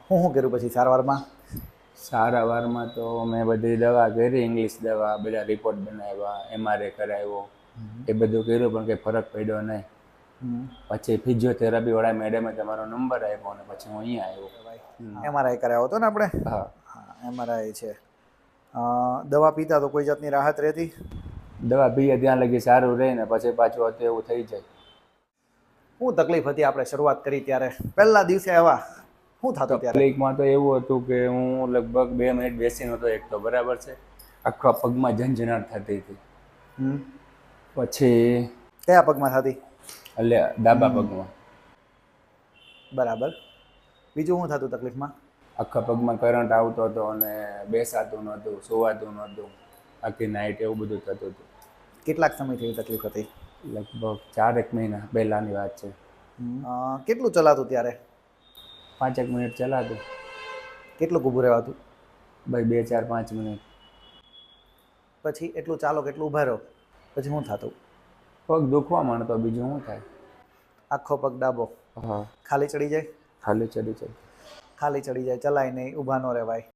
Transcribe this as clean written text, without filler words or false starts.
શું કર્યું પછી સારવારમાં? સારવારમાં તો મેં બધી દવા કરી, ઇંગ્લિશ દવા, બધા રિપોર્ટ બનાવ્યા, MRI કરાવ્યો, એ બધું કર્યું પણ કંઈ ફરક પડ્યો નહીં. પછી ફિઝિયોથેરાપી વાળા મેડમે તમારો નંબર આપ્યો અને પછી હું અહીંયા આવ્યો. MRI કરાવ્યો હતો ને આપણે? હા. હા, MRI છે. દવા પીતા તો કોઈ જાતની રાહત રહેતી? દવા પીએ ત્યાં લગી સારું રહે ને પછી પાછું હતું એવું થઈ જાય. શું તકલીફ હતી આપણે શરૂઆત કરી ત્યારે? પહેલા દિવસે આવ્યા શું થતું ત્યારે? તકલીફમાં તો એવું હતું કે હું લગભગ 2 મિનિટ બેસીને હતો એક તો બરાબર છે, આખા પગમાં ઝંઝનાટ થતી હતી. પછી કયા પગમાં થતી? એટલે ડાબા પગમાં. બરાબર. બીજું શું થતું તકલીફમાં? આખા પગમાં કરંટ આવતો હતો અને બેસાતું નહોતું, સુવાતું નહોતું, આખી નાઈટ એવું બધું થતું હતું. કેટલાક સમયથી એવી તકલીફ હતી? લગભગ 4 મહિના પહેલાંની વાત છે. કેટલું ચલાતું ત્યારે? 5 મિનિટ ચલાતું. કેટલું ઊભું રહેવાતું? ભાઈ 2, 4, 5 મિનિટ. પછી એટલું ચાલો કેટલું ઊભા રહો પછી શું થતું? પગ દુખવા માંડતો, બીજું શું થાય. આખો પગ ડાબો? હા. ખાલી ચડી જાય? ખાલી ચડી જાય. ખાલી ચડી જાય, ચલાય નહીં, ઊભા ન રહેવાય.